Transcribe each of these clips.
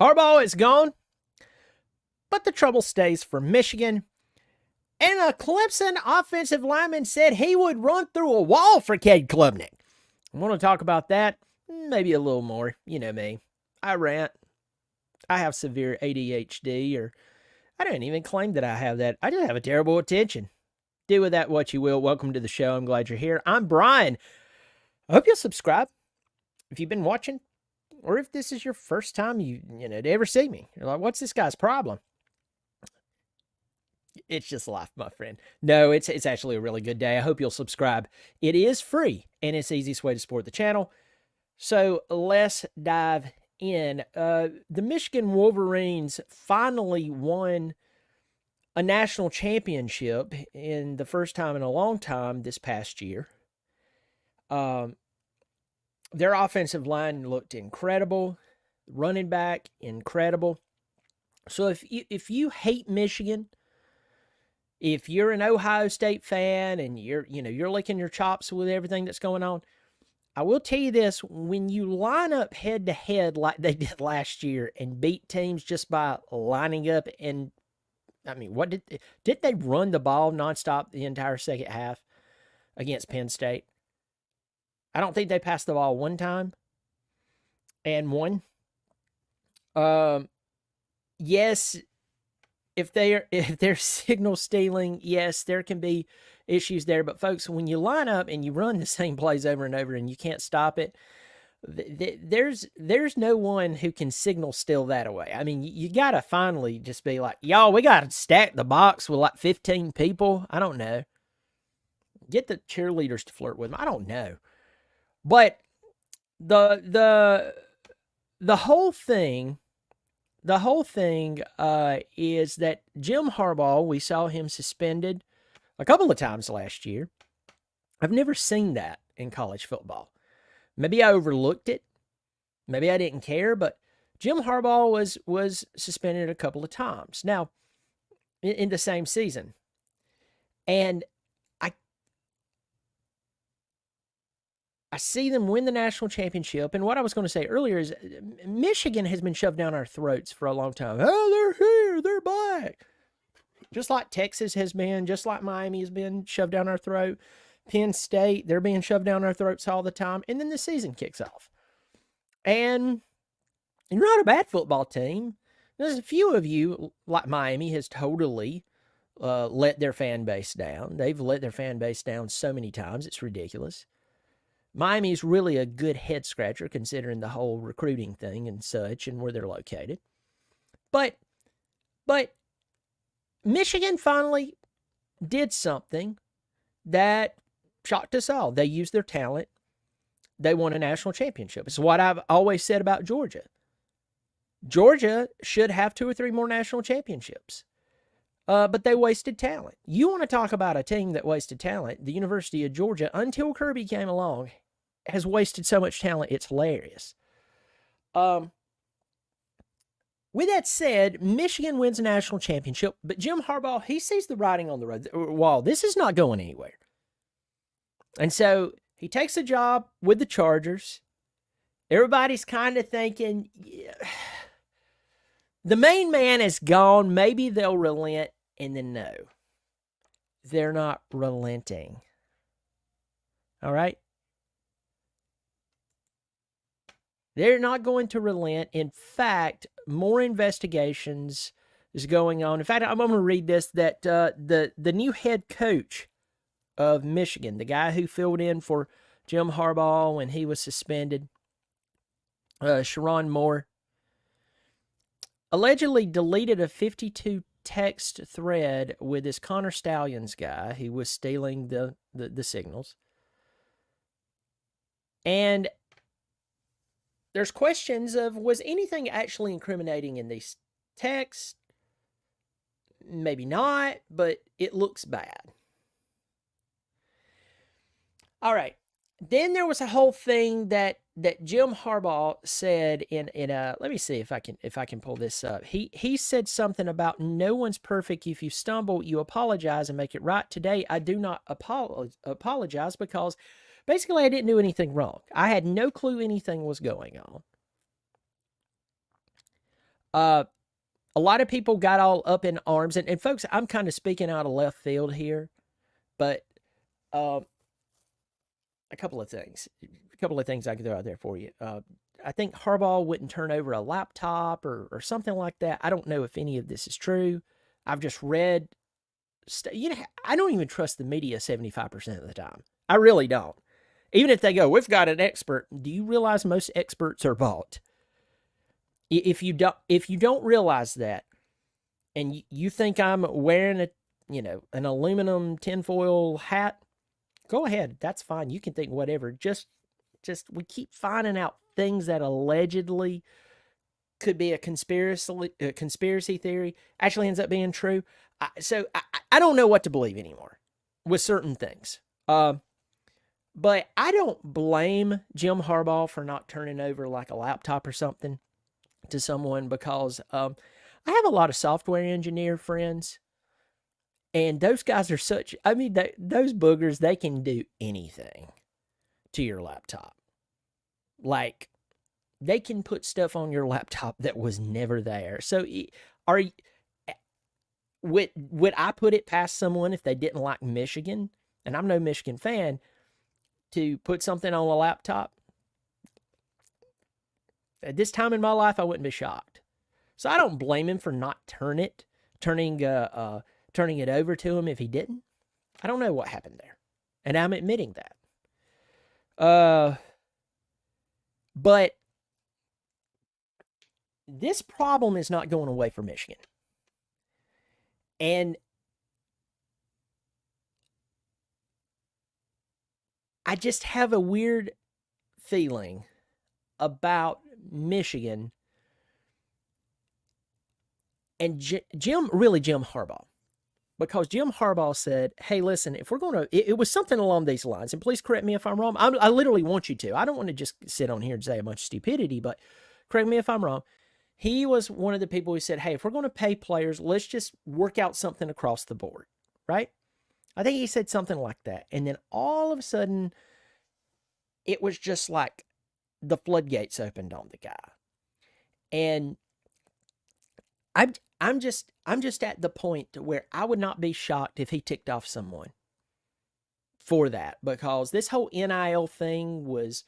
Harbaugh is gone, but the trouble stays for Michigan. And a Clemson offensive lineman said he would run through a wall for Cade Klubnik. I want to talk about that, maybe a little more. You know me. I rant. I have severe ADHD, or I don't even claim that I have that. I just have a terrible attention. Do with that what you will. Welcome to the show. I'm glad you're here. I'm Brian. I hope you'll subscribe if you've been watching, or if this is your first time to ever see me. You're like, what's this guy's problem? It's just life, my friend. No, it's actually a really good day. I hope you'll subscribe. It is free, and it's the easiest way to support the channel. So let's dive in. The Michigan Wolverines finally won a national championship in the first time in a long time this past year. Their offensive line looked incredible. Running back, incredible. So if you hate Michigan, if you're an Ohio State fan and you're licking your chops with everything that's going on, I will tell you this: when you line up head to head like they did last year and beat teams just by lining up, and I mean, what did they run the ball nonstop the entire second half against Penn State? I don't think they passed the ball one time and won. Yes. If they're signal stealing, yes, there can be issues there. But folks, when you line up and you run the same plays over and over and you can't stop it, there's no one who can signal steal that away. I mean, you got to finally just be like, y'all, we got to stack the box with like 15 people. I don't know. Get the cheerleaders to flirt with them. I don't know. But the whole thing... The whole thing is that Jim Harbaugh, we saw him suspended a couple of times last year. I've never seen that in college football. Maybe I overlooked it. Maybe I didn't care, but Jim Harbaugh was suspended a couple of times. Now, in the same season. And I see them win the national championship. And what I was going to say earlier is Michigan has been shoved down our throats for a long time. Oh, they're here. They're back. Just like Texas has been, just like Miami has been shoved down our throat. Penn State, they're being shoved down our throats all the time. And then the season kicks off. And you're not a bad football team. There's a few of you, like Miami, has totally let their fan base down. They've let their fan base down so many times. It's ridiculous. Miami's really a good head scratcher considering the whole recruiting thing and such and where they're located. But Michigan finally did something that shocked us all. They used their talent. They won a national championship. It's what I've always said about Georgia. Georgia should have 2 or 3 more national championships. But they wasted talent. You want to talk about a team that wasted talent? The University of Georgia, until Kirby came along, has wasted so much talent, it's hilarious. With that said, Michigan wins a national championship, but Jim Harbaugh, he sees the writing on the wall. This is not going anywhere. And so he takes a job with the Chargers. Everybody's kind of thinking, yeah, the main man is gone. Maybe they'll relent. And then no, they're not relenting. All right? They're not going to relent. In fact, more investigations is going on. In fact, I'm going to read this, that the new head coach of Michigan, the guy who filled in for Jim Harbaugh when he was suspended, Sharon Moore, allegedly deleted a 52 text thread with this Connor Stallions guy who was stealing the signals. And there's questions of, was anything actually incriminating in these texts? Maybe not, but it looks bad. All right. Then there was a whole thing that Jim Harbaugh said in a, let me see if I can pull this up. He said something about no one's perfect. If you stumble, you apologize and make it right. Today, I do not apologize because basically I didn't do anything wrong. I had no clue anything was going on. A lot of people got all up in arms, and folks, I'm kind of speaking out of left field here, but uh, a couple of things. A couple of things I can throw out there for you. I think Harbaugh wouldn't turn over a laptop or something like that. I don't know if any of this is true. I've just read. I don't even trust the media 75% of the time. I really don't. Even if they go, we've got an expert. Do you realize most experts are bought? If you don't realize that, and you think I'm wearing an aluminum tinfoil hat, go ahead. That's fine. You can think whatever. Just we keep finding out things that allegedly could be a conspiracy theory actually ends up being true. So I don't know what to believe anymore with certain things. But I don't blame Jim Harbaugh for not turning over like a laptop or something to someone, because I have a lot of software engineer friends, and those guys are those boogers, they can do anything to your laptop. Like, they can put stuff on your laptop that was never there. So would I put it past someone if they didn't like Michigan, and I'm no Michigan fan, to put something on a laptop? At this time in my life, I wouldn't be shocked. So I don't blame him for not turning it over to him if he didn't. I don't know what happened there, and I'm admitting that. But this problem is not going away for Michigan. And I just have a weird feeling about Michigan and Jim Harbaugh. Because Jim Harbaugh said, hey, listen, if we're going to, it was something along these lines, and please correct me if I'm wrong. I literally want you to. I don't want to just sit on here and say a bunch of stupidity, but correct me if I'm wrong. He was one of the people who said, hey, if we're going to pay players, let's just work out something across the board, right? I think he said something like that. And then all of a sudden, it was just like the floodgates opened on the guy. And I'm just at the point where I would not be shocked if he ticked off someone for that, because this whole NIL thing was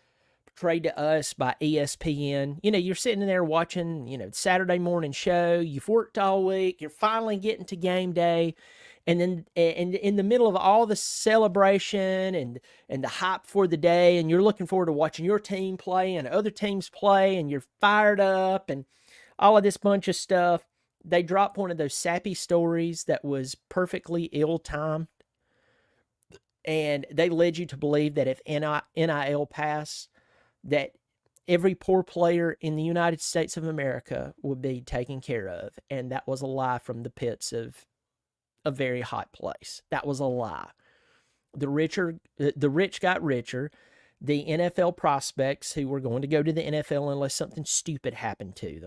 portrayed to us by ESPN. You're sitting there watching, Saturday morning show. You've worked all week. You're finally getting to game day. And then in the middle of all the celebration and the hype for the day, and you're looking forward to watching your team play and other teams play, and you're fired up and all of this bunch of stuff, they dropped one of those sappy stories that was perfectly ill-timed, and they led you to believe that if NIL passed, that every poor player in the United States of America would be taken care of. And that was a lie from the pits of a very hot place. That was a lie. The rich got richer. The NFL prospects who were going to go to the NFL unless something stupid happened to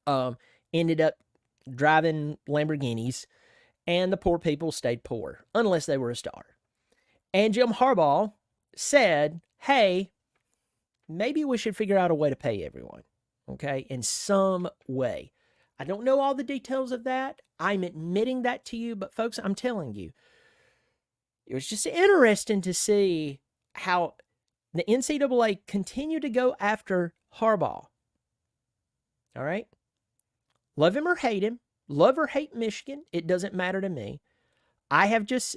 them ended up driving Lamborghinis, and the poor people stayed poor unless they were a star. And Jim Harbaugh said, hey, maybe we should figure out a way to pay everyone, okay, in some way. I don't know all the details of that. I'm admitting that to you, but folks, I'm telling you, it was just interesting to see how the NCAA continued to go after Harbaugh. All right? Love him or hate him, love or hate Michigan, it doesn't matter to me.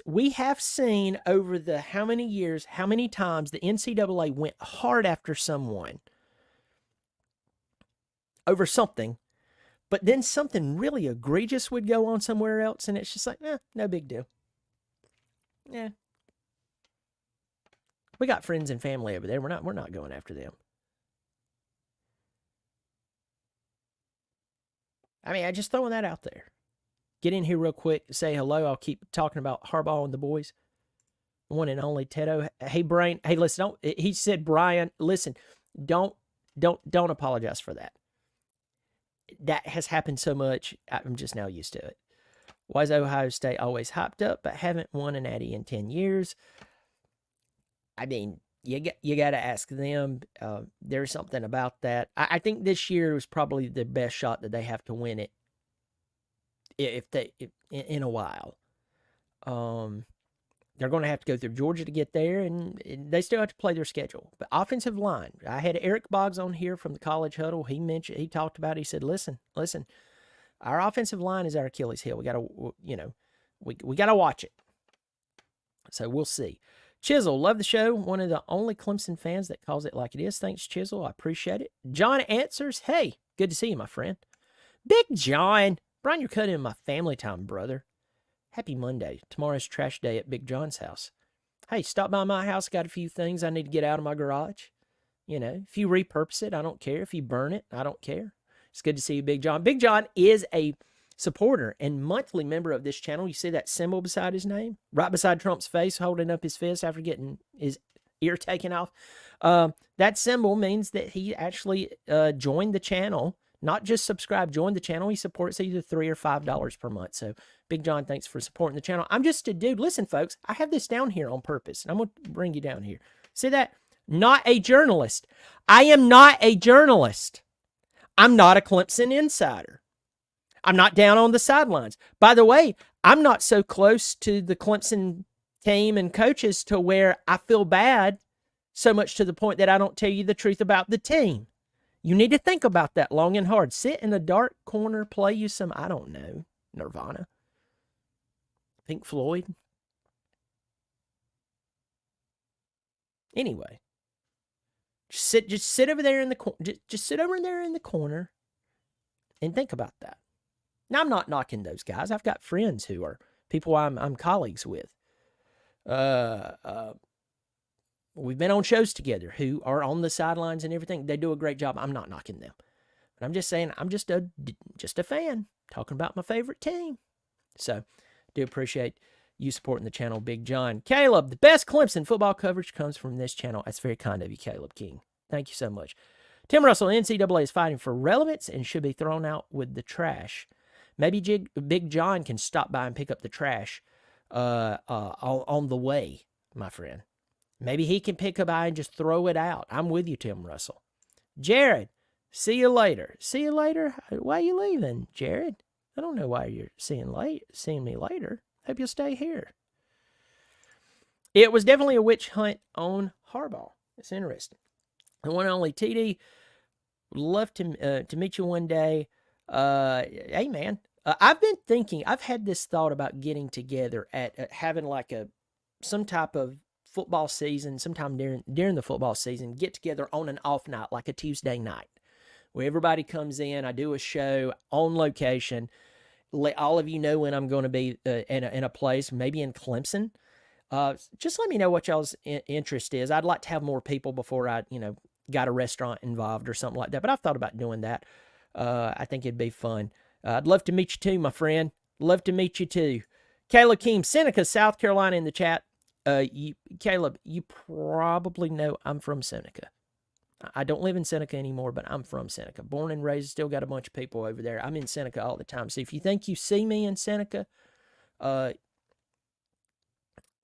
We have seen over the how many years, how many times the NCAA went hard after someone over something, but then something really egregious would go on somewhere else, and it's just like, no big deal. Yeah. We got friends and family over there. We're not going after them. I mean, I just throwing that out there. Get in here real quick, say hello. I'll keep talking about Harbaugh and the boys. One and only Tedo. Hey, Brian. Hey, listen. He said, Brian, listen, don't apologize for that. That has happened so much. I'm just now used to it. Why is Ohio State always hyped up but haven't won an Natty in 10 years? I mean, you got to ask them. There's something about that. I think this year was probably the best shot that they have to win it in a while. They're going to have to go through Georgia to get there, and they still have to play their schedule. But offensive line, I had Eric Boggs on here from the College Huddle. He talked about it. He said, listen, our offensive line is our Achilles heel. We got to, we got to watch it. So we'll see. Chisel, love the show. One of the only Clemson fans that calls it like it is. Thanks, Chisel. I appreciate it. John answers, hey, good to see you, my friend. Big John. Brian, you're cutting in my family time, brother. Happy Monday. Tomorrow's trash day at Big John's house. Hey, stop by my house. Got a few things I need to get out of my garage. If you repurpose it, I don't care. If you burn it, I don't care. It's good to see you, Big John. Big John is a supporter and monthly member of this channel. You see that symbol beside his name? Right beside Trump's face, holding up his fist after getting his ear taken off. That symbol means that he actually joined the channel. Not just subscribe, join the channel. He supports either $3 or $5 per month. So, Big John, thanks for supporting the channel. I'm just a dude. Listen, folks, I have this down here on purpose, and I'm going to bring you down here. See that? Not a journalist. I am not a journalist. I'm not a Clemson insider. I'm not down on the sidelines. By the way, I'm not so close to the Clemson team and coaches to where I feel bad so much to the point that I don't tell you the truth about the team. You need to think about that long and hard. Sit in a dark corner, play you some, I don't know, Nirvana, Pink Floyd. Anyway, just sit over there in the corner. Just sit over there in the corner and think about that. Now, I'm not knocking those guys. I've got friends who are people I'm colleagues with. We've been on shows together who are on the sidelines and everything. They do a great job. I'm not knocking them. But I'm just saying, I'm just a fan talking about my favorite team. So, do appreciate you supporting the channel, Big John. Caleb, the best Clemson football coverage comes from this channel. That's very kind of you, Caleb King. Thank you so much. Tim Russell, NCAA is fighting for relevance and should be thrown out with the trash. Maybe Big John can stop by and pick up the trash on the way, my friend. Maybe he can pick up by and just throw it out. I'm with you, Tim Russell. Jared, see you later. See you later? Why are you leaving, Jared? I don't know why you're seeing me later. Hope you'll stay here. It was definitely a witch hunt on Harbaugh. It's interesting. The one and only TD, love to meet you one day. Hey, man. I've been thinking, I've had this thought about getting together at having like some type of football season, sometime during the football season, get together on an off night, like a Tuesday night, where everybody comes in. I do a show on location. Let all of you know when I'm going to be in a place, maybe in Clemson. Just let me know what y'all's interest is. I'd like to have more people before I, got a restaurant involved or something like that. But I've thought about doing that. I think it'd be fun. I'd love to meet you too, my friend. Love to meet you too. Caleb Keem, Seneca, South Carolina in the chat. Caleb, you probably know I'm from Seneca. I don't live in Seneca anymore, but I'm from Seneca. Born and raised, still got a bunch of people over there. I'm in Seneca all the time. So if you think you see me in Seneca,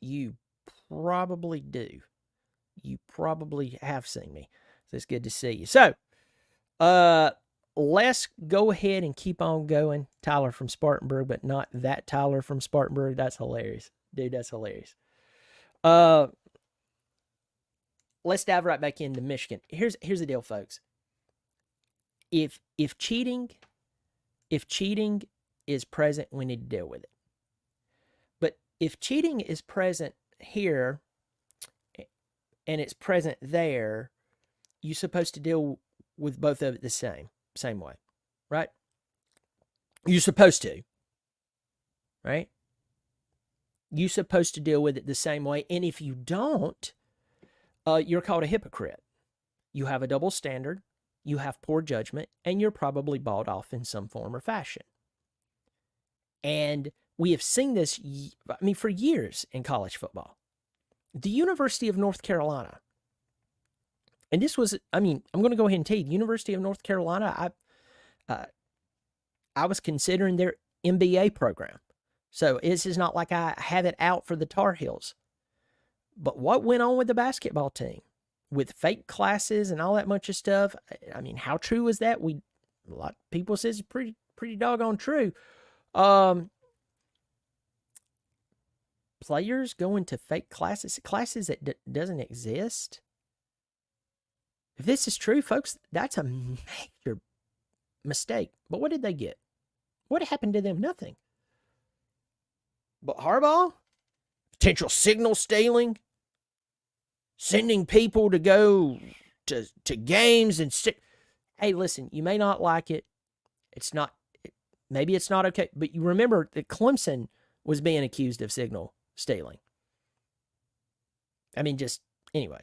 you probably do. You probably have seen me. So it's good to see you. So, let's go ahead and keep on going. Tyler from Spartanburg, but not that Tyler from Spartanburg. That's hilarious. Dude, that's hilarious. Let's dive right back into Michigan. Here's the deal, folks. If cheating is present, we need to deal with it. But if cheating is present here and it's present there, you're supposed to deal with both of it the same way, right? You're supposed to, right? You're supposed to deal with it the same way. And if you don't, you're called a hypocrite. You have a double standard, you have poor judgment, and you're probably bought off in some form or fashion. And we have seen this, for years in college football. The University of North Carolina, and this was, I'm going to go ahead and tell you, the University of North Carolina, I was considering their MBA program. So this is not like I have it out for the Tar Heels. But what went on with the basketball team? with fake classes and all that bunch of stuff. I mean, how true is that? A lot of people says it's pretty doggone true. Players going to fake classes that doesn't exist. If this is true, folks, that's a major mistake. But what did they get? What happened to them? Nothing. But Harbaugh, potential signal stealing, sending people to go to games and hey, listen, you may not like it. Maybe it's not okay. But you remember that Clemson was being accused of signal stealing. I mean, just anyway.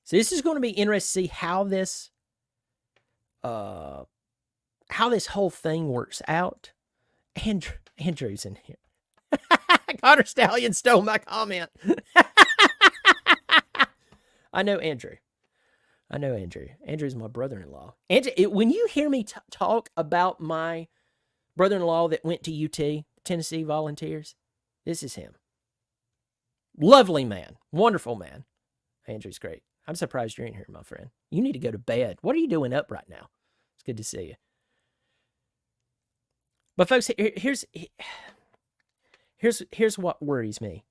So this is going to be interesting to see how this whole thing works out. Andrew's in here. Connor Stallion stole my comment. I know Andrew. Andrew's my brother-in-law. Andrew, when you hear me talk about my brother-in-law that went to UT, Tennessee Volunteers, this is him. Lovely man. Wonderful man. Andrew's great. I'm surprised you're in here, my friend. You need to go to bed. What are you doing up right now? It's good to see you. But folks, here's what worries me.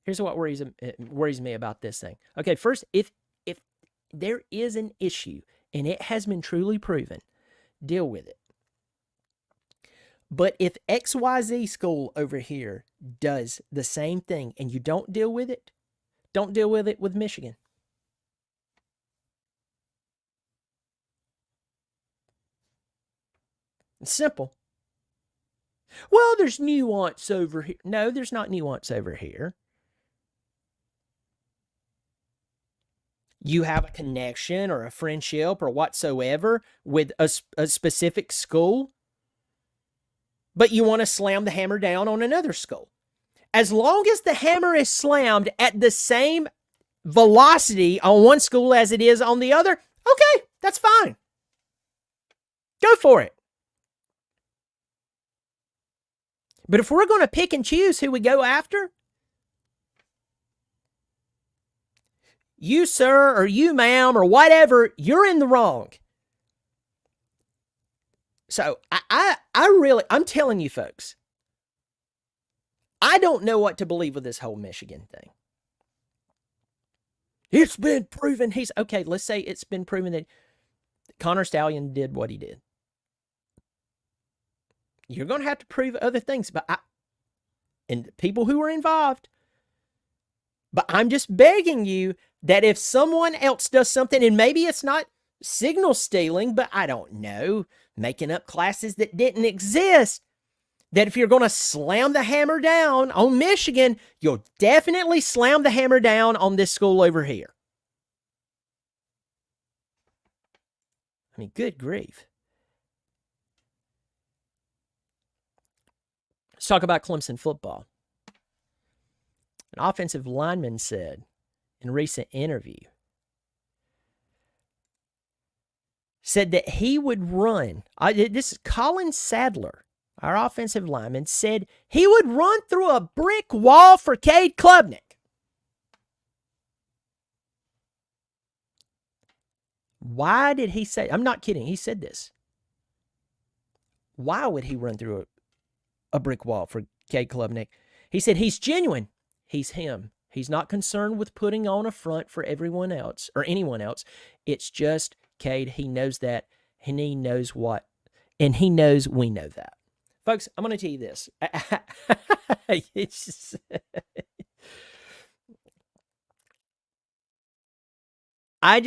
Here's what worries me about this thing. Okay, first, if there is an issue and it has been truly proven, deal with it. But if XYZ school over here does the same thing and you don't deal with it with Michigan. It's simple. Well, there's nuance over here. No, there's not nuance over here. You have a connection or a friendship or whatsoever with a specific school, but you want to slam the hammer down on another school. As long as the hammer is slammed at the same velocity on one school as it is on the other, okay, that's fine. Go for it. But if we're going to pick and choose who we go after, you, sir, or you, ma'am, or whatever, you're in the wrong. So I'm telling you, folks, I don't know what to believe with this whole Michigan thing. It's been proven okay, let's say it's been proven that Connor Stallion did what he did. You're going to have to prove other things, and people who are involved. But I'm just begging you that if someone else does something, and maybe it's not signal stealing, but I don't know, making up classes that didn't exist, that if you're going to slam the hammer down on Michigan, you'll definitely slam the hammer down on this school over here. I mean, good grief. Let's talk about Clemson football. An offensive lineman said in a recent interview, said that he would run. This is Colin Sadler, our offensive lineman, said he would run through a brick wall for Cade Klubnik. Why did he say? I'm not kidding. He said this. Why would he run through a brick wall for Cade Klubnik? He said he's genuine. He's him. He's not concerned with putting on a front for everyone else or anyone else. It's just Cade. He knows that, and he knows what, and he knows we know that. Folks, I'm going to tell you this. It's just, I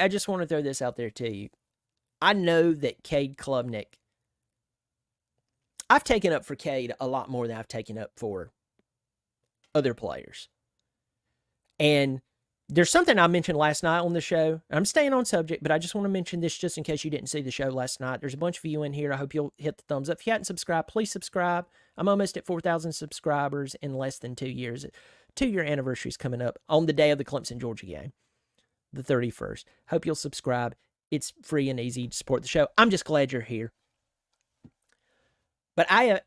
just want to throw this out there to you. I know that Cade Klubnik, I've taken up for Cade a lot more than I've taken up for other players. And there's something I mentioned last night on the show. I'm staying on subject, but I just want to mention this just in case you didn't see the show last night. There's a bunch of you in here. I hope you'll hit the thumbs up. If you hadn't subscribed, please subscribe. I'm almost at 4,000 subscribers in less than 2 years. 2-year anniversary is coming up on the day of the Clemson-Georgia game, the 31st. Hope you'll subscribe. It's free and easy to support the show. I'm just glad you're here. But I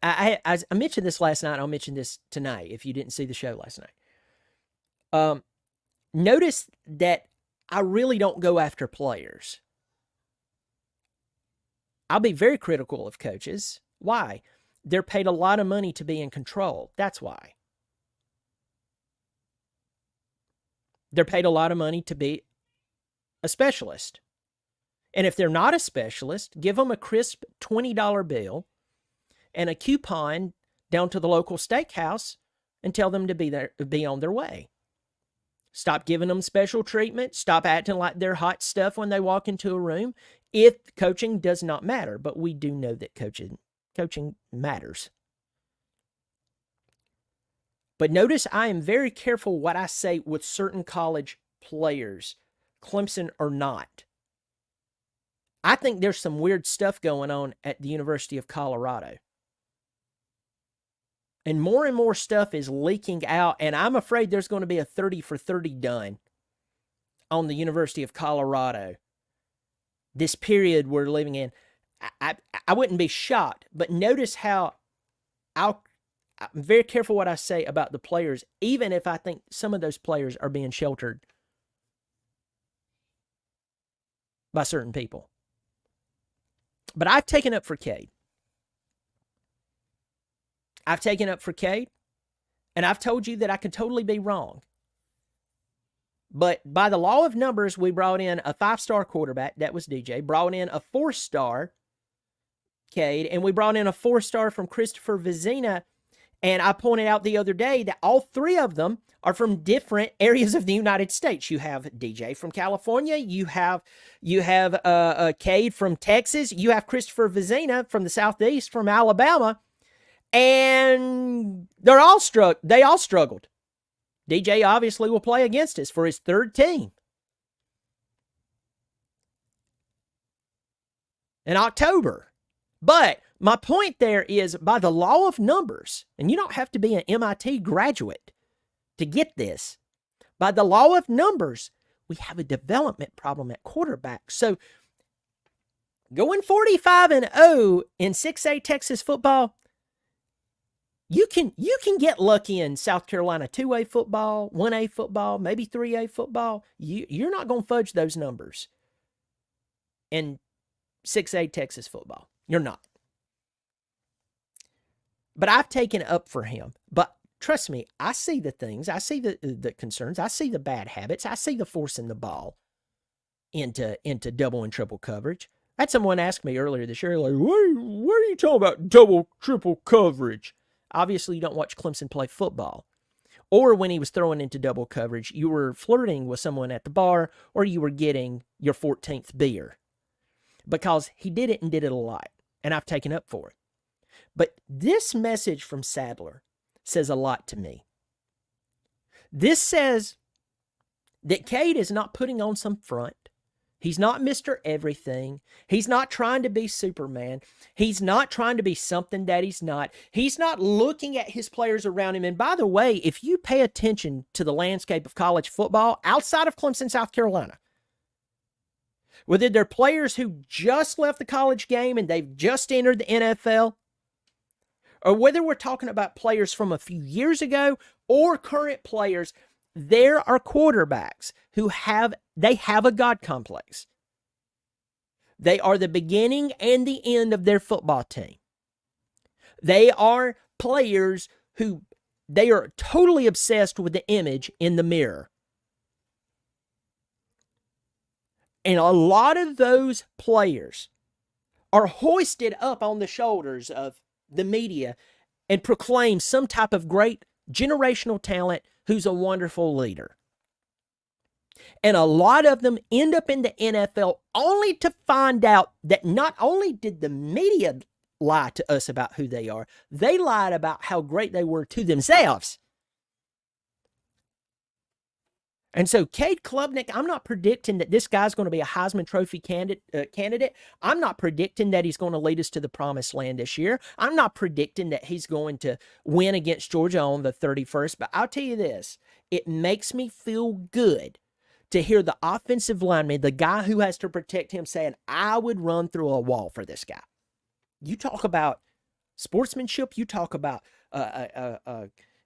mentioned this last night. I'll mention this tonight if you didn't see the show last night. notice that I really don't go after players. I'll be very critical of coaches. Why? They're paid a lot of money to be in control. That's why. They're paid a lot of money to be a specialist. And if they're not a specialist, give them a crisp $20 bill and a coupon down to the local steakhouse and tell them to be on their way. Stop giving them special treatment. Stop acting like they're hot stuff when they walk into a room. If coaching does not matter, but we do know that coaching matters. But notice I am very careful what I say with certain college players, Clemson or not. I think there's some weird stuff going on at the University of Colorado. And more stuff is leaking out, and I'm afraid there's going to be a 30 for 30 done on the University of Colorado. This period we're living in, I wouldn't be shocked, but notice how I'm very careful what I say about the players, even if I think some of those players are being sheltered by certain people. But I've taken up for Cade. And I've told you that I could totally be wrong. But by the law of numbers, we brought in a 5-star quarterback, that was DJ, brought in a 4-star, Cade, and we brought in a 4-star from Christopher Vizina. And I pointed out the other day that all 3 of them are from different areas of the United States. You have DJ from California, you have Cade from Texas, you have Christopher Vizina from the Southeast, from Alabama. And they all struggled. DJ obviously will play against us for his 3rd team in October. But my point there is, by the law of numbers, and you don't have to be an MIT graduate to get this, by the law of numbers, we have a development problem at quarterback. So going 45-0 in 6A Texas football, you can get lucky in South Carolina 2A football, 1A football, maybe 3A football. You're not going to fudge those numbers in 6A Texas football. You're not. But I've taken up for him. But trust me, I see the things. I see the concerns. I see the bad habits. I see the forcing the ball into double and triple coverage. I had someone ask me earlier this year, like, what are you talking about double, triple coverage? Obviously, you don't watch Clemson play football. Or when he was throwing into double coverage, you were flirting with someone at the bar, or you were getting your 14th beer. Because he did it and did it a lot. And I've taken up for it. But this message from Sadler says a lot to me. This says that Cade is not putting on some front. He's not Mr. Everything. He's not trying to be Superman. He's not trying to be something that he's not. He's not looking at his players around him. And by the way, if you pay attention to the landscape of college football outside of Clemson, South Carolina, whether they're players who just left the college game and they've just entered the NFL, or whether we're talking about players from a few years ago or current players, there are quarterbacks who have a God complex. They are the beginning and the end of their football team. They are players who they are totally obsessed with the image in the mirror. And a lot of those players are hoisted up on the shoulders of the media and proclaim some type of great generational talent who's a wonderful leader. And a lot of them end up in the NFL only to find out that not only did the media lie to us about who they are, they lied about how great they were to themselves. And so Cade Klubnik, I'm not predicting that this guy's going to be a Heisman Trophy candidate. I'm not predicting that he's going to lead us to the promised land this year. I'm not predicting that he's going to win against Georgia on the 31st. But I'll tell you this, it makes me feel good to hear the offensive lineman, the guy who has to protect him, saying, I would run through a wall for this guy. You talk about sportsmanship. You talk about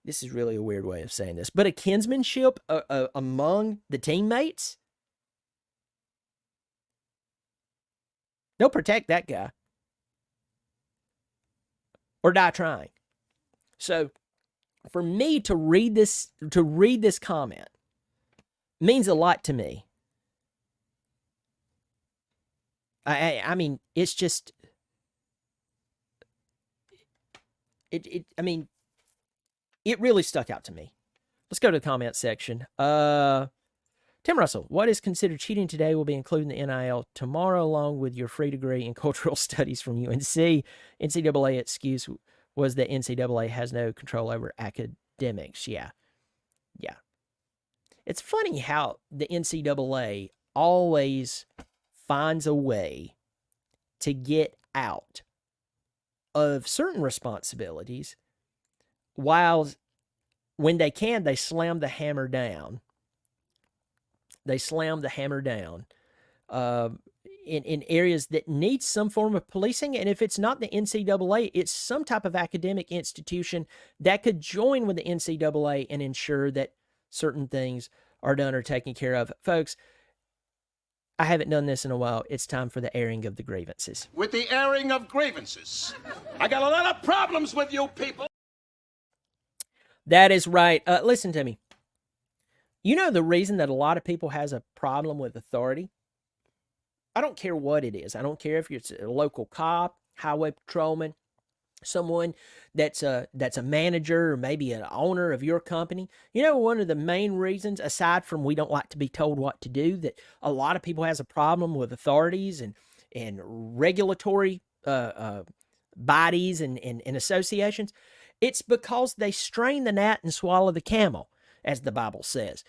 this is really a weird way of saying this, but a kinsmanship among the teammates. They'll protect that guy or die trying. So for me to read this comment means a lot to me. I mean, it's just it really stuck out to me. Let's go to the comment section. Tim Russell, what is considered cheating today will be included in the NIL tomorrow, along with your free degree in cultural studies from UNC. NCAA excuse was that NCAA has no control over academics. Yeah. It's funny how the NCAA always finds a way to get out of certain responsibilities, while when they can, they slam the hammer down. In areas that need some form of policing. And if it's not the NCAA, it's some type of academic institution that could join with the NCAA and ensure that certain things are done or taken care of. Folks, I haven't done this in a while. It's time for the airing of the grievances. With the airing of grievances. I got a lot of problems with you people. That is right. Listen to me. You know the reason that a lot of people has a problem with authority? I don't care what it is. I don't care if it's a local cop, highway patrolman, someone that's a manager or maybe an owner of your company. You know, one of the main reasons, aside from we don't like to be told what to do, that a lot of people has a problem with authorities and regulatory bodies and associations, it's because they strain the gnat and swallow the camel, as the Bible says.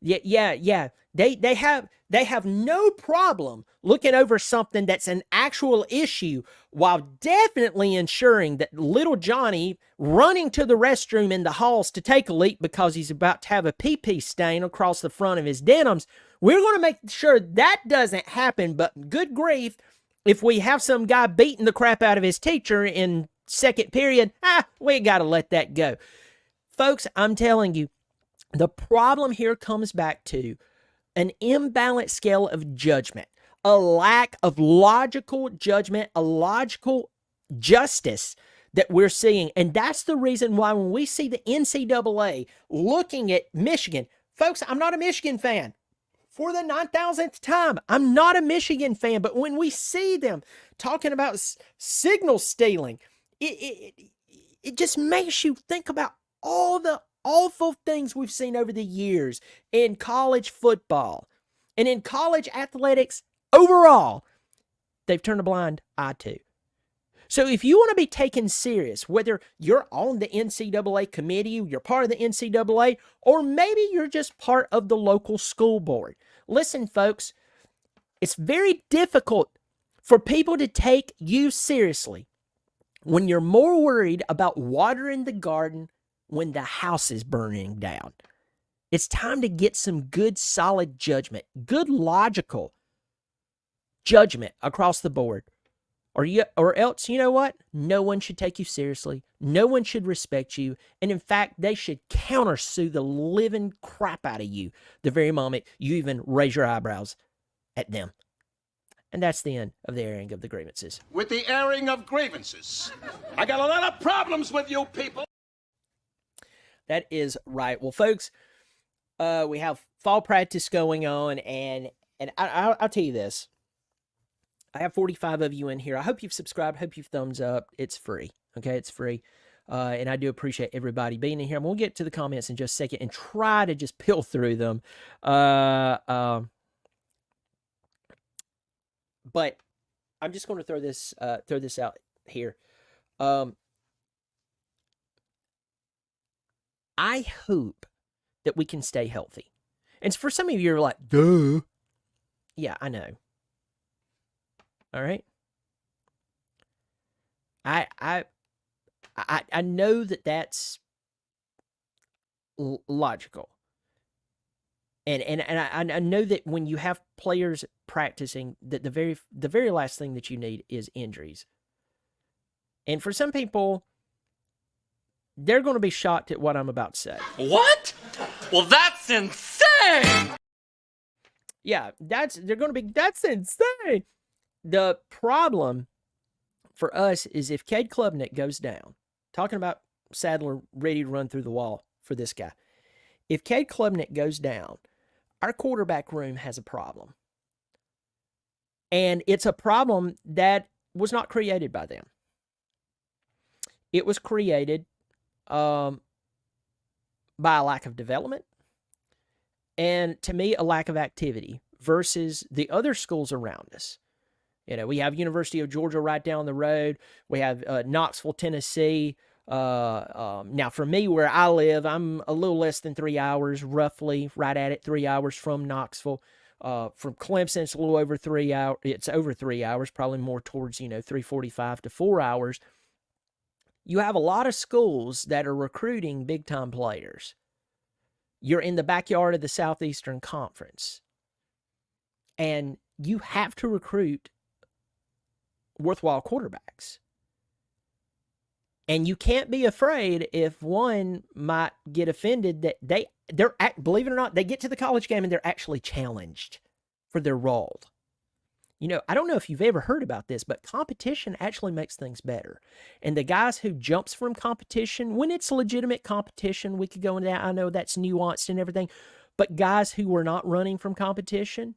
Yeah. They have no problem looking over something that's an actual issue, while definitely ensuring that little Johnny running to the restroom in the halls to take a leak because he's about to have a pee-pee stain across the front of his denims. We're going to make sure that doesn't happen. But good grief, if we have some guy beating the crap out of his teacher in second period, we got to let that go. Folks, I'm telling you, the problem here comes back to an imbalanced scale of judgment, a lack of logical judgment, a logical justice that we're seeing. And that's the reason why when we see the NCAA looking at Michigan, folks, I'm not a Michigan fan. For the 9,000th time, I'm not a Michigan fan. But when we see them talking about signal stealing, it just makes you think about all the awful things we've seen over the years in college football and in college athletics overall. They've turned a blind eye to. So if you want to be taken serious, whether you're on the NCAA committee, you're part of the NCAA, or maybe you're just part of the local school board, listen, folks, it's very difficult for people to take you seriously when you're more worried about watering the garden when the house is burning down. It's time to get some good, solid judgment, good, logical judgment across the board. Or else, you know what? No one should take you seriously. No one should respect you. And in fact, they should countersue the living crap out of you the very moment you even raise your eyebrows at them. And that's the end of the airing of the grievances. With the airing of grievances. I got a lot of problems with you people. That is right. Well, folks, we have fall practice going on, and I'll tell you this. I have 45 of you in here. I hope you've subscribed. Hope you've thumbs up. It's free. Okay, it's free. And I do appreciate everybody being in here. And we'll get to the comments in just a second and try to just peel through them. But I'm just going to throw this out here. I hope that we can stay healthy. And for some of you, you're like, duh. Yeah, I know. All right. I know that that's logical. And I know that when you have players practicing, that the very last thing that you need is injuries. And for some people, they're going to be shocked at what I'm about to say. What? Well, that's insane! Yeah, that's insane. The problem for us is if Cade Klubnik goes down, talking about Sadler ready to run through the wall for this guy. If Cade Klubnik goes down, our quarterback room has a problem. And it's a problem that was not created by them. It was created by a lack of development and, to me, a lack of activity versus the other schools around us. You know, we have University of Georgia right down the road. We have Knoxville, Tennessee. Now, for me, where I live, I'm a little less than 3 hours, roughly, right at it, 3 hours from Knoxville. From Clemson, it's a little over 3 hours. It's over 3 hours, probably more towards, 3:45 to 4 hours. You have a lot of schools that are recruiting big-time players. You're in the backyard of the Southeastern Conference. And you have to recruit worthwhile quarterbacks. And you can't be afraid if one might get offended that they're believe it or not, they get to the college game and they're actually challenged for their role. I don't know if you've ever heard about this, but competition actually makes things better. And the guys who jumps from competition, when it's legitimate competition, we could go into that. I know that's nuanced and everything, but guys who were not running from competition,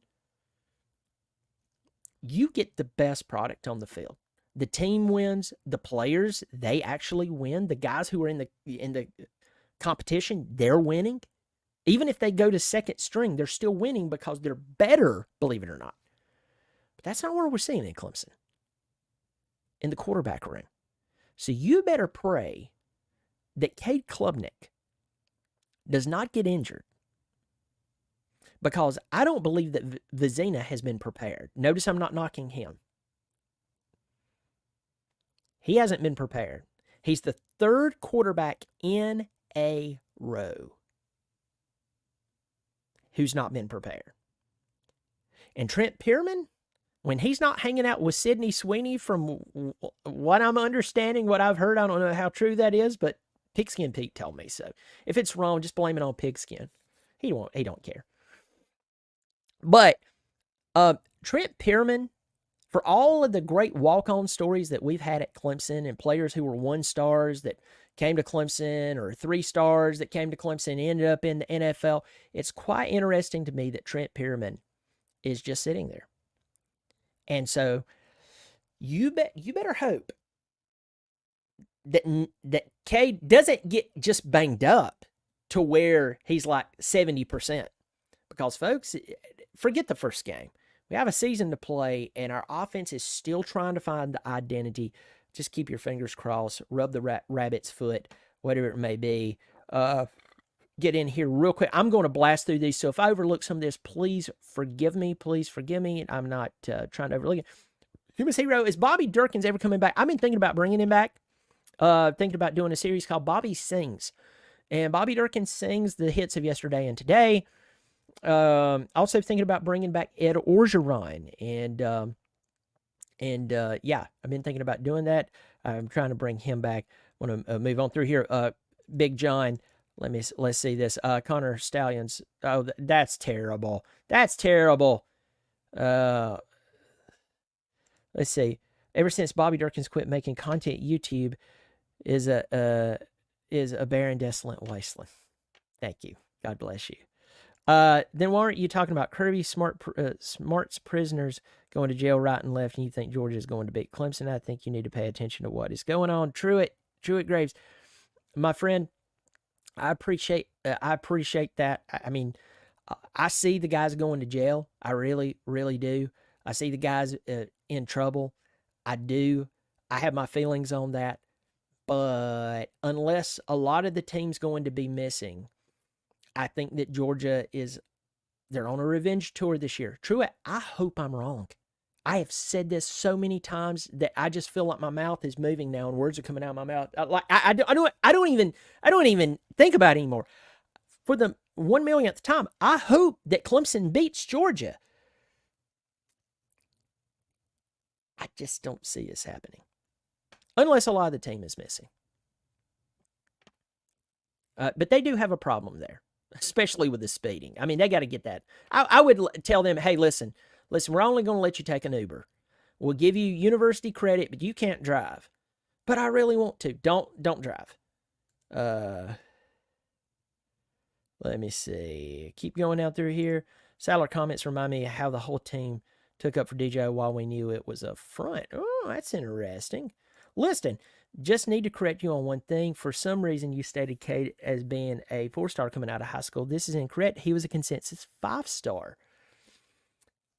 you get the best product on the field. The team wins. The players, they actually win. The guys who are in the competition, they're winning. Even if they go to second string, they're still winning because they're better, believe it or not. But that's not what we're seeing in Clemson, in the quarterback room. So you better pray that Cade Klubnik does not get injured, because I don't believe that Vizina has been prepared. Notice I'm not knocking him. He hasn't been prepared. He's the third quarterback in a row who's not been prepared. And Trent Pierman, when he's not hanging out with Sidney Sweeney, from what I'm understanding, what I've heard, I don't know how true that is, but Pigskin Pete told me so. If it's wrong, just blame it on Pigskin. He don't care. But Trent Pierman, for all of the great walk-on stories that we've had at Clemson and players who were 1-stars that came to Clemson, or 3-stars that came to Clemson and ended up in the NFL, it's quite interesting to me that Trent Pierman is just sitting there. And so you better hope that Cade doesn't get just banged up to where he's like 70%. Because, folks, forget the first game. We have a season to play, and our offense is still trying to find the identity. Just keep your fingers crossed, rub the rabbit's foot, whatever it may be. Get in here real quick. I'm going to blast through these, so if I overlook some of this, please forgive me. Please forgive me. I'm not trying to overlook it. Human's Hero, is Bobby Durkins ever coming back? I've been thinking about bringing him back. Thinking about doing a series called Bobby Sings. And Bobby Durkins sings the hits of yesterday and today. Also thinking about bringing back Ed Orgeron, and yeah, I've been thinking about doing that. I'm trying to bring him back. I want to move on through here. Big John, let's see this. Connor Stallions. Oh, that's terrible. That's terrible. Let's see. Ever since Bobby Durkins quit making content, YouTube is a barren, desolate wasteland. Thank you. God bless you. Then why aren't you talking about Kirby Smart's prisoners going to jail right and left, and you think Georgia is going to beat Clemson? I think you need to pay attention to what is going on. Truett Graves, my friend, I appreciate that. I mean, I see the guys going to jail. I really, really do. I see the guys in trouble. I do. I have my feelings on that. But unless a lot of the team's going to be missing, I think that Georgia they're on a revenge tour this year. Truett, I hope I'm wrong. I have said this so many times that I just feel like my mouth is moving now and words are coming out of my mouth. I don't even think about it anymore. For the 1,000,000th time, I hope that Clemson beats Georgia. I just don't see this happening. Unless a lot of the team is missing. But they do have a problem there, especially with the speeding. I mean, they got to get that. I would tell them, hey, listen, we're only going to let you take an Uber. We'll give you university credit, but you can't drive. But I really want to. Don't drive. Let me see. Keep going out through here. Sadler comments remind me of how the whole team took up for DJ while we knew it was a front. Oh, that's interesting. Listen, just need to correct you on one thing. For some reason, you stated Cade as being a 4-star coming out of high school. This is incorrect. He was a consensus 5-star.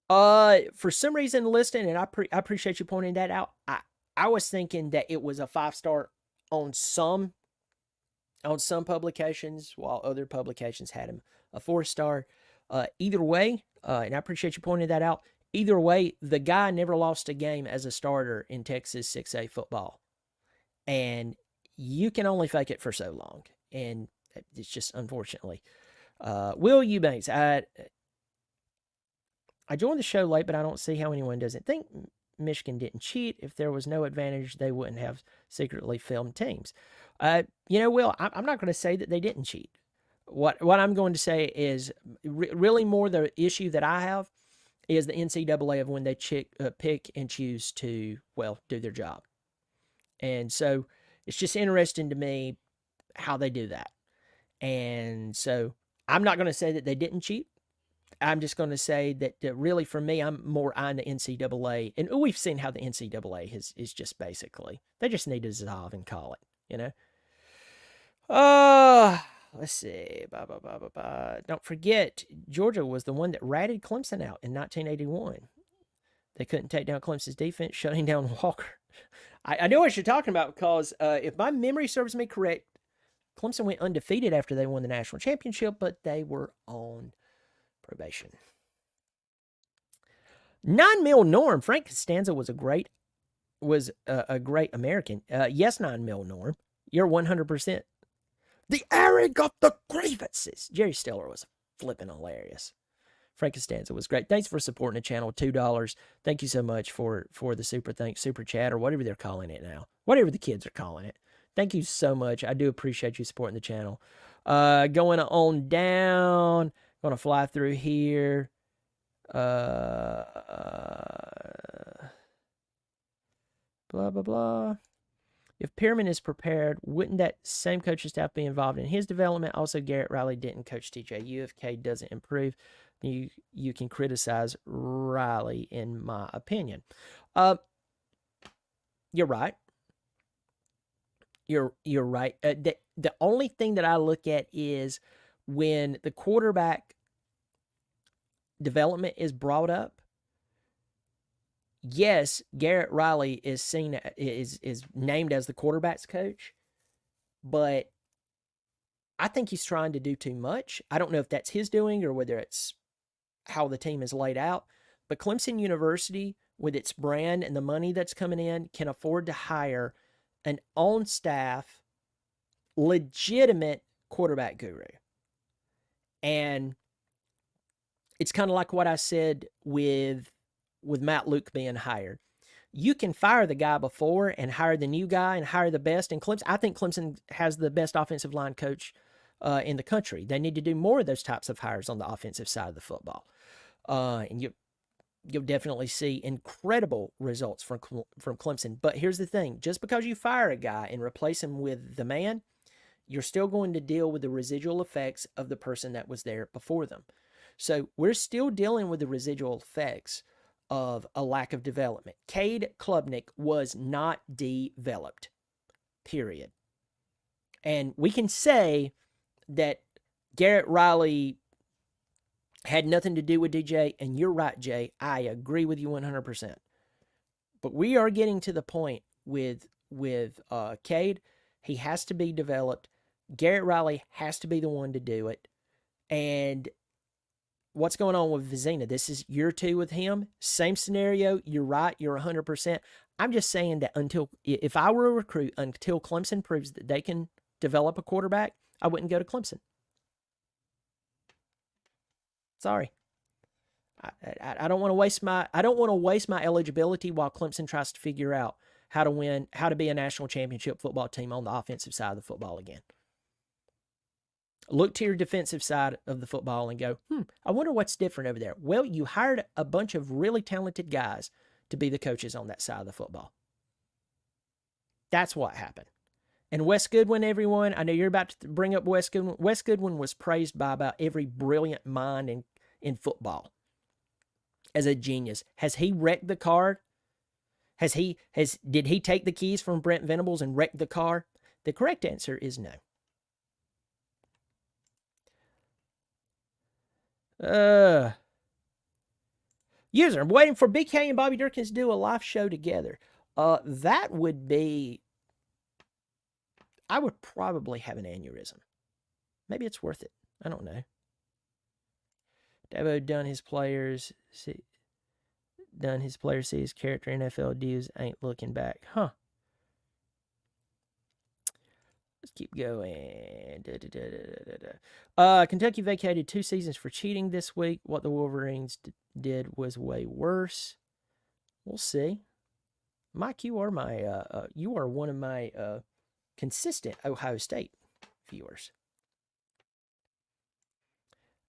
For some reason, listing, and I appreciate you pointing that out. I was thinking that it was a 5-star on some publications, while other publications had him a 4-star. Either way, and I appreciate you pointing that out. Either way, the guy never lost a game as a starter in Texas 6A football, and you can only fake it for so long, and it's just unfortunately. Will Eubanks, I joined the show late, but I don't see how anyone doesn't think Michigan didn't cheat. If there was no advantage, they wouldn't have secretly filmed teams. Will, I'm not going to say that they didn't cheat. What I'm going to say is really more the issue that I have is the NCAA of when they pick and choose to, do their job. And so it's just interesting to me how they do that. And so I'm not going to say that they didn't cheat. I'm just going to say that really for me, I'm more on the NCAA. And we've seen how the NCAA is just basically, they just need to dissolve and call it, Let's see. Don't forget, Georgia was the one that ratted Clemson out in 1981. They couldn't take down Clemson's defense, shutting down Walker. I know what you're talking about because if my memory serves me correct, Clemson went undefeated after they won the national championship, but they were on probation. 9 mil Norm. Frank Costanza was a great American. Yes, 9 mil Norm. You're 100%. The airing of the grievances. Jerry Stiller was flipping hilarious. Frank Costanza was great. Thanks for supporting the channel. $2. Thank you so much for the super chat, or whatever they're calling it now. Whatever the kids are calling it. Thank you so much. I do appreciate you supporting the channel. Going on down. Going to fly through here. Blah, blah, blah. If Pearman is prepared, wouldn't that same coaching staff be involved in his development? Also, Garrett Riley didn't coach TJU. If Cade doesn't improve, you can criticize Riley, in my opinion. You're right. You're right. The only thing that I look at is when the quarterback development is brought up. Yes, Garrett Riley is named as the quarterback's coach, but I think he's trying to do too much. I don't know if that's his doing or whether it's how the team is laid out, but Clemson University, with its brand and the money that's coming in, can afford to hire an on-staff, legitimate quarterback guru. And it's kind of like what I said with Matt Luke being hired. You can fire the guy before and hire the new guy and hire the best. And Clemson, I think Clemson has the best offensive line coach in the country. They need to do more of those types of hires on the offensive side of the football. And you'll definitely see incredible results from Clemson. But here's the thing. Just because you fire a guy and replace him with the man, you're still going to deal with the residual effects of the person that was there before them. So we're still dealing with the residual effects of a lack of development. Cade Klubnik was not developed, period. And we can say that Garrett Riley had nothing to do with DJ, and you're right, Jay. I agree with you 100%. But we are getting to the point with Cade. He has to be developed. Garrett Riley has to be the one to do it. And what's going on with Vizina? This is year 2 with him. Same scenario. You're right. You're 100%. I'm just saying that if I were a recruit, until Clemson proves that they can develop a quarterback, I wouldn't go to Clemson. Sorry. I don't want to waste my eligibility while Clemson tries to figure out how to be a national championship football team on the offensive side of the football again. Look to your defensive side of the football and go, I wonder what's different over there. Well, you hired a bunch of really talented guys to be the coaches on that side of the football. That's what happened. And Wes Goodwin, everyone, I know you're about to bring up Wes Goodwin. Wes Goodwin was praised by about every brilliant mind in football as a genius. Has he wrecked the car? Did he take the keys from Brent Venables and wreck the car? The correct answer is no. User, I'm waiting for BK and Bobby Durkins to do a live show together. That would be, I would probably have an aneurysm. Maybe it's worth it. I don't know. Dabo done his players see his character NFL dudes ain't looking back. Huh. Let's keep going. Kentucky vacated 2 seasons for cheating this week. What the Wolverines did was way worse. We'll see. Mike, you are one of my consistent Ohio State viewers.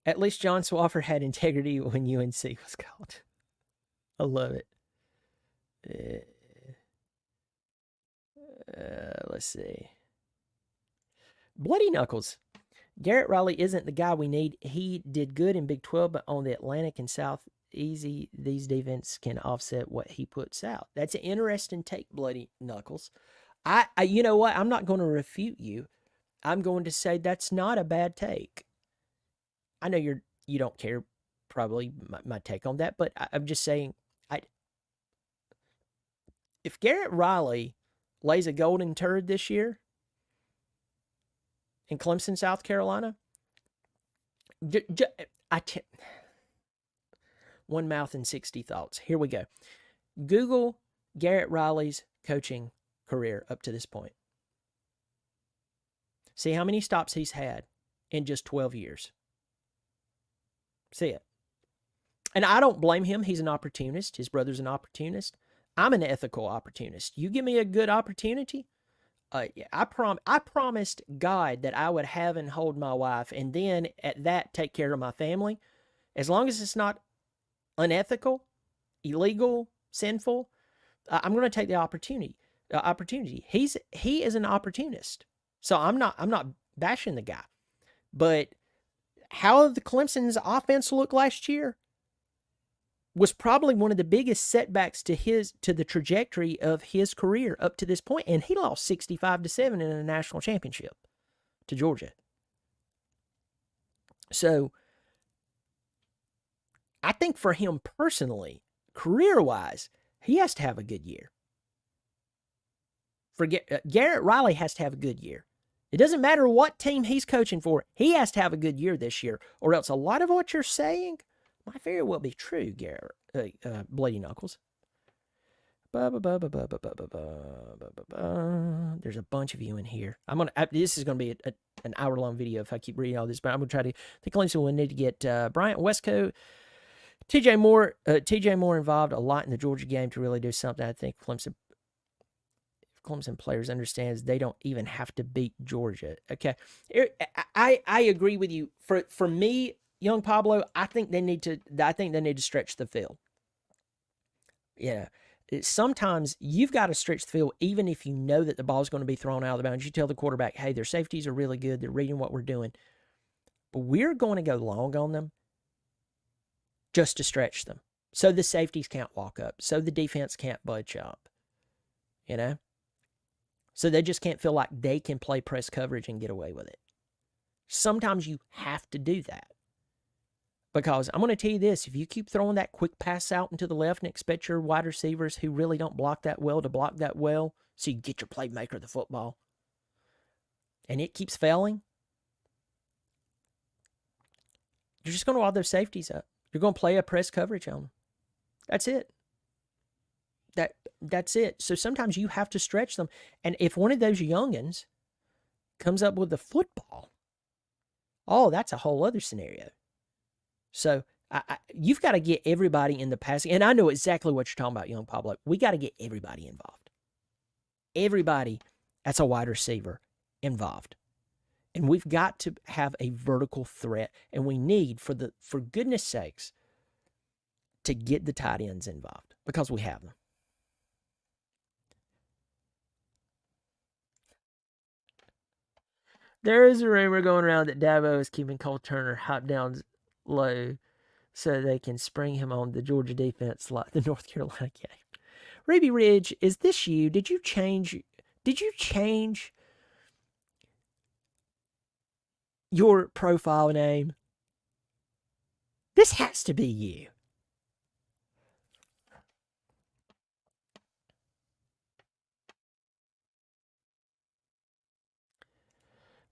At least John Swofford had integrity when UNC was called. I love it. Let's see. Bloody Knuckles. Garrett Riley isn't the guy we need. He did good in Big 12, but on the Atlantic and South, easy, these defense can offset what he puts out. That's an interesting take, Bloody Knuckles. I you know what? I'm not going to refute you. I'm going to say that's not a bad take. I know you don't care probably my take on that, but I'm just saying, if Garrett Riley lays a golden turd this year in Clemson, South Carolina, one mouth and 60 thoughts. Here we go. Google Garrett Riley's coaching career up to this point. See how many stops he's had in just 12 years. See it. And I don't blame him. He's an opportunist. His brother's an opportunist. I'm an ethical opportunist. You give me a good opportunity, I promised God that I would have and hold my wife, and then at that take care of my family. As long as it's not unethical, illegal, sinful, I'm going to take the opportunity. He is an opportunist. So I'm not bashing the guy. But how the Clemson's offense looked last year was probably one of the biggest setbacks to the trajectory of his career up to this point. And he lost 65-7 in a national championship to Georgia. So I think for him personally, career-wise, he has to have a good year. Garrett Riley has to have a good year. It doesn't matter what team he's coaching for. He has to have a good year this year, or else a lot of what you're saying might very well be true, Garrett, Bloody Knuckles. There's a bunch of you in here. This is gonna be an hour-long video if I keep reading all this, but I'm gonna try to. I think Clemson will need to get Bryant Westco, TJ Moore involved a lot in the Georgia game to really do something. I think Clemson players understands they don't even have to beat Georgia. Okay, I agree with you. For me, young Pablo, I think they need to stretch the field. Yeah, sometimes you've got to stretch the field, even if you know that the ball's going to be thrown out of the bounds. You tell the quarterback, "Hey, their safeties are really good. They're reading what we're doing, but we're going to go long on them just to stretch them, so the safeties can't walk up, so the defense can't budge up. You know." So they just can't feel like they can play press coverage and get away with it. Sometimes you have to do that. Because I'm going to tell you this, if you keep throwing that quick pass out into the left and expect your wide receivers who really don't block that well to block that well, so you get your playmaker the football, and it keeps failing, you're just going to wall those safeties up. You're going to play a press coverage on them. That's it. That's it. So sometimes you have to stretch them. And if one of those youngins comes up with the football, that's a whole other scenario. So you've got to get everybody in the passing. And I know exactly what you're talking about, young Pablo. We got to get everybody involved. Everybody that's a wide receiver involved. And we've got to have a vertical threat, and we need, for goodness sakes, to get the tight ends involved because we have them. There is a rumor going around that Dabo is keeping Cole Turner hyped down low so they can spring him on the Georgia defense like the North Carolina game. Ruby Ridge, is this you? Did you change your profile name? This has to be you.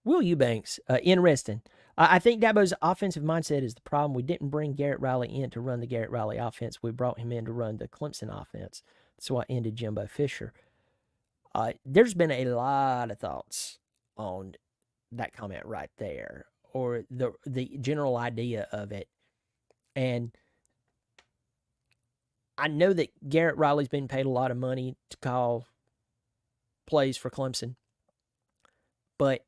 Will Eubanks, interesting. I think Dabo's offensive mindset is the problem. We didn't bring Garrett Riley in to run the Garrett Riley offense. We brought him in to run the Clemson offense. That's what ended Jimbo Fisher. There's been a lot of thoughts on that comment right there, or the general idea of it. And I know that Garrett Riley's been paid a lot of money to call plays for Clemson, but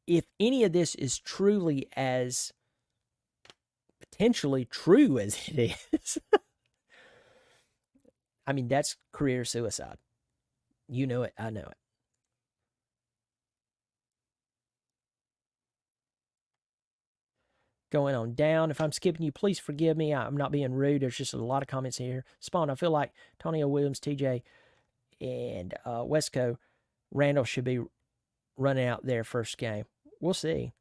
if any of this is truly as potentially true as it is, I mean, that's career suicide. You know it. I know it. Going on down. If I'm skipping you, please forgive me. I'm not being rude. There's just a lot of comments here. Spawn, I feel like Tonio Williams, TJ, and Wesco, Randall should be running out their first game. We'll see.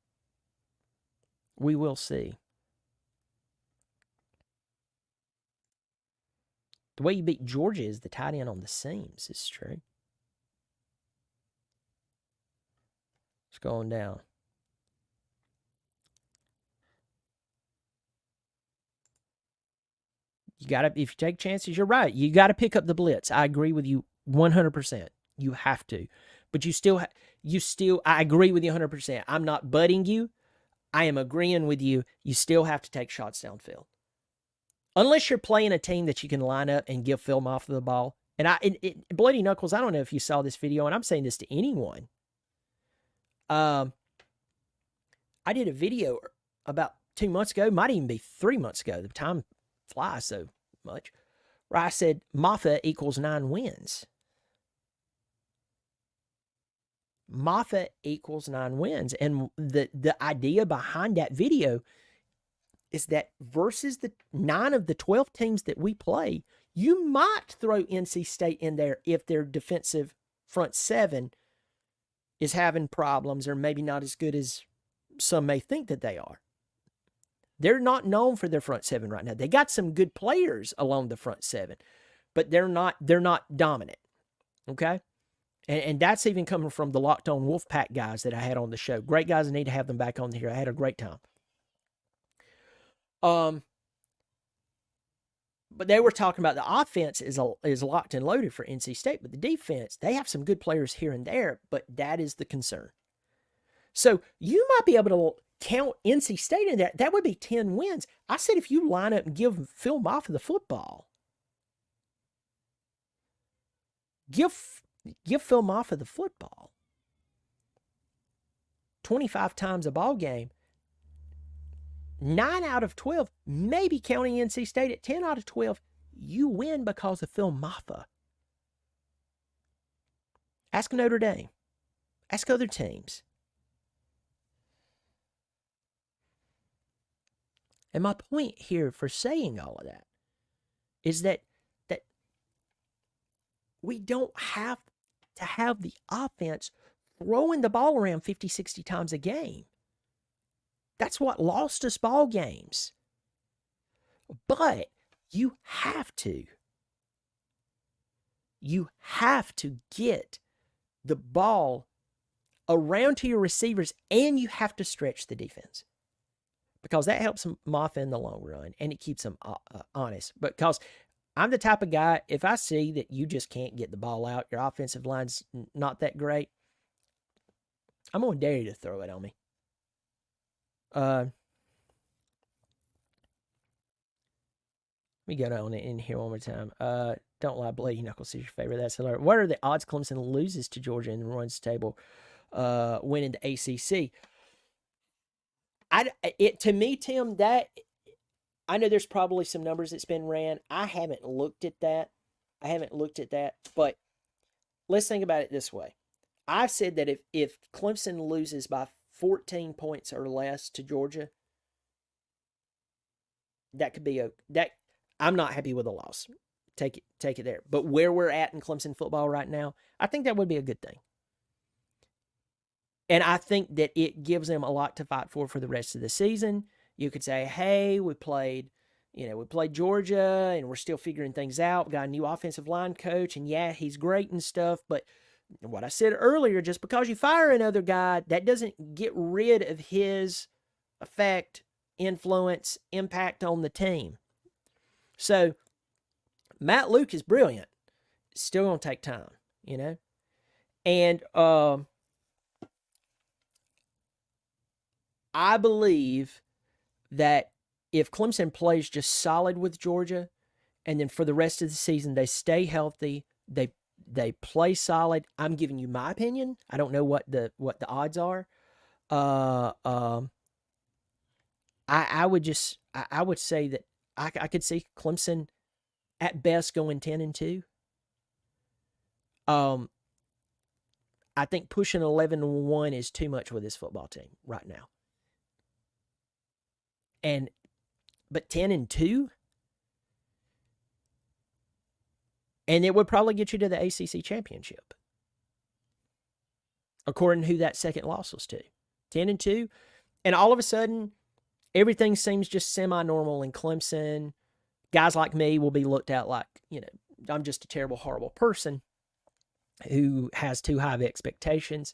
We will see. The way you beat Georgia is the tight end on the seams. It's true. It's going down. You got to, if you take chances, you're right. You got to pick up the blitz. I agree with you 100%. You have to. But you still, I agree with you 100%. I'm not butting you. I am agreeing with you. You still have to take shots downfield. Unless you're playing a team that you can line up and give Phil Mafah the ball. And Bloody Knuckles, I don't know if you saw this video, and I'm saying this to anyone. I did a video about 2 months ago, might even be 3 months ago. The time flies so much. Where I said Mafah equals 9 wins. Mafah equals 9 wins. And the idea behind that video is that versus the 9 of the 12 teams that we play, you might throw NC State in there if their defensive front 7 is having problems or maybe not as good as some may think that they are. They're not known for their front 7 right now. They got some good players along the front 7, but they're not dominant. Okay? And that's even coming from the Locked On Wolfpack guys that I had on the show. Great guys. I need to have them back on here. I had a great time. But they were talking about the offense is locked and loaded for NC State, but the defense, they have some good players here and there, but that is the concern. So you might be able to count NC State in that. That would be 10 wins. I said if you line up and give Phil Mafah the football, give Phil Mafah the football 25 times a ball game, 9 out of 12, maybe counting NC State at 10 out of 12, you win because of Phil Mafah. Ask Notre Dame. Ask other teams. And my point here for saying all of that is that we don't have to have the offense throwing the ball around 50, 60 times a game. That's what lost us ball games. But you have to get the ball around to your receivers, and you have to stretch the defense. Because that helps Mafah in the long run, and it keeps them honest. Because I'm the type of guy, if I see that you just can't get the ball out, your offensive line's not that great, I'm going to dare you to throw it on me. Let me go down in here one more time. Don't lie, Bloody Knuckles is your favorite. That's hilarious. What are the odds Clemson loses to Georgia in the runs table? winning the ACC. To me, Tim, that I know there's probably some numbers that's been ran. I haven't looked at that. But let's think about it this way. I've said that if Clemson loses by 14 points or less to Georgia, that could be that. I'm not happy with the loss. Take it there. But where we're at in Clemson football right now, I think that would be a good thing. And I think that it gives them a lot to fight for the rest of the season. You could say, hey, we played Georgia and we're still figuring things out. We got a new offensive line coach, and yeah, he's great and stuff. But what I said earlier, just because you fire another guy, that doesn't get rid of his effect, influence, impact on the team. So Matt Luke is brilliant. It's still going to take time, And I believe that if Clemson plays just solid with Georgia, and then for the rest of the season they stay healthy, they play solid. I'm giving you my opinion. I don't know what the odds are. I would say that I could see Clemson at best going 10-2. I think pushing 11-1 is too much with this football team right now. But 10-2, and it would probably get you to the ACC championship, according to who that second loss was to. 10-2, and all of a sudden, everything seems just semi-normal in Clemson. Guys like me will be looked at like, I'm just a terrible, horrible person who has too high of expectations.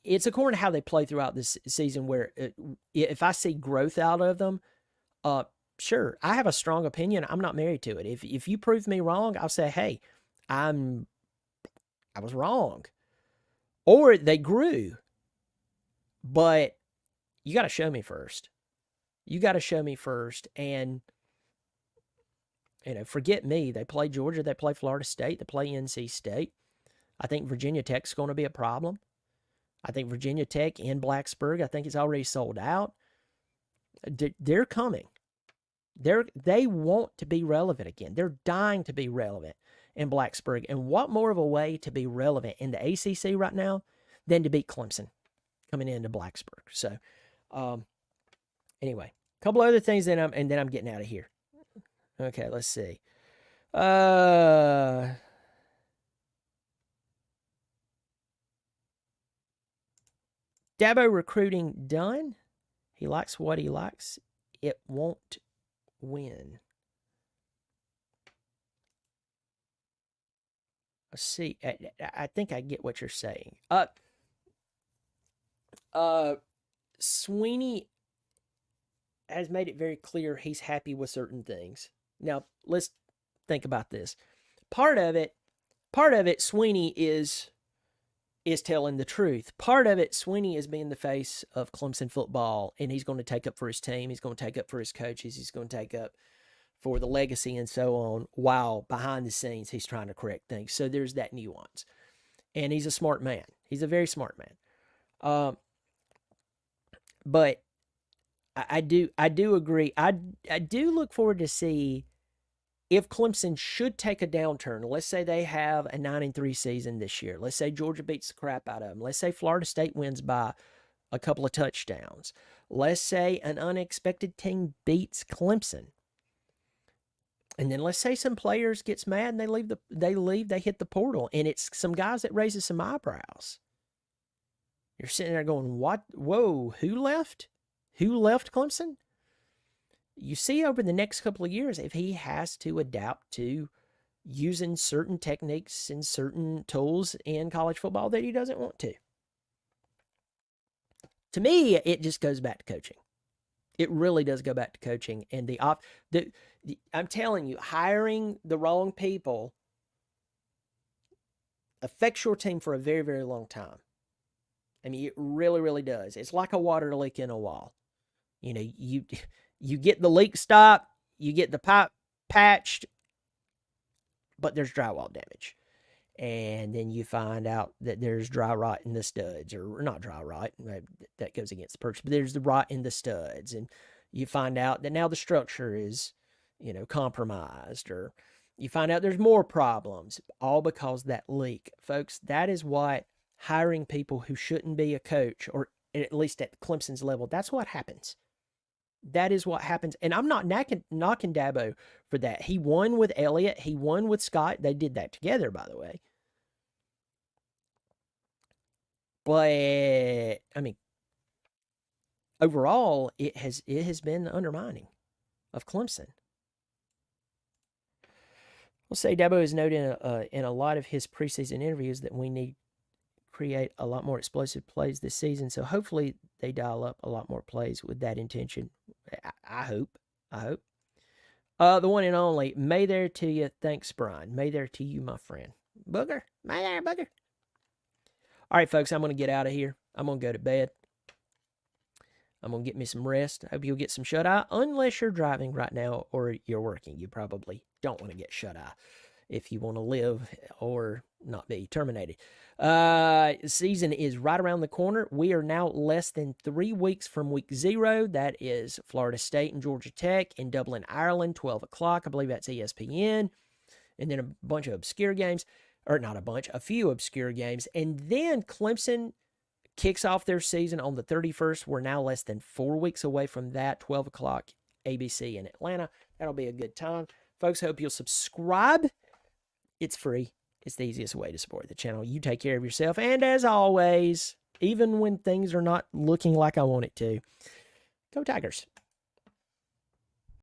It's according to how they play throughout this season, where if I see growth out of them, sure, I have a strong opinion. I'm not married to it. If you prove me wrong, I'll say, hey, I was wrong. Or they grew. But you got to show me first. And, forget me. They play Georgia. They play Florida State. They play NC State. I think Virginia Tech's going to be a problem. I think Virginia Tech in Blacksburg, I think it's already sold out. They're coming. They want to be relevant again. They're dying to be relevant in Blacksburg. And what more of a way to be relevant in the ACC right now than to beat Clemson coming into Blacksburg? So, anyway, a couple other things, and then I'm getting out of here. Okay, let's see. Dabo recruiting done. He likes what he likes. It won't win. Let's see. I think I get what you're saying. Sweeney has made it very clear he's happy with certain things. Now, let's think about this. Part of it, Sweeney is telling the truth. Part of it, Sweeney is being the face of Clemson football, and he's going to take up for his team. He's going to take up for his coaches. He's going to take up for the legacy and so on, while behind the scenes he's trying to correct things. So there's that nuance. And he's a smart man. He's a very smart man. But I do agree. I do look forward to see if Clemson should take a downturn. Let's say they have a 9-3 season this year. Let's say Georgia beats the crap out of them. Let's say Florida State wins by a couple of touchdowns. Let's say an unexpected team beats Clemson. And then let's say some players gets mad and they hit the portal, and it's some guys that raises some eyebrows. You're sitting there going, what? Whoa, who left? Who left Clemson? You see over the next couple of years, if he has to adapt to using certain techniques and certain tools in college football that he doesn't want to. To me, it just goes back to coaching. It really does go back to coaching. And I'm telling you, hiring the wrong people affects your team for a very, very long time. I mean, it really, really does. It's like a water leak in a wall. You get the leak stopped, you get the pipe patched, but there's drywall damage. And then you find out that there's dry rot in the studs, or not dry rot, that goes against the purchase, but there's the rot in the studs. And you find out that now the structure is, compromised, or you find out there's more problems, all because of that leak. Folks, that is what hiring people who shouldn't be a coach, or at least at Clemson's level, that's what happens. That is what happens. And I'm not knocking Dabo for that. He won with Elliott. He won with Scott. They did that together, by the way. But, I mean, overall, it has been undermining of Clemson. We'll say Dabo has noted in a lot of his preseason interviews that we need to create a lot more explosive plays this season. So hopefully they dial up a lot more plays with that intention. I hope. The one and only, may there to you. Thanks, Brian. May there to you, my friend. Booger. May there, Booger. All right, folks, I'm going to get out of here. I'm going to go to bed. I'm going to get me some rest. I hope you'll get some shut-eye, unless you're driving right now or you're working. You probably don't want to get shut-eye if you want to live or not be terminated. Season is right around the corner. We are now less than 3 weeks from week 0. That is Florida State and Georgia Tech in Dublin, Ireland, 12 o'clock. I believe that's ESPN. And then a bunch of obscure games. Or not a bunch, a few obscure games. And then Clemson kicks off their season on the 31st. We're now less than 4 weeks away from that, 12 o'clock, ABC in Atlanta. That'll be a good time. Folks, hope you'll subscribe. It's free. It's the easiest way to support the channel. You take care of yourself. And as always, even when things are not looking like I want it to, go Tigers.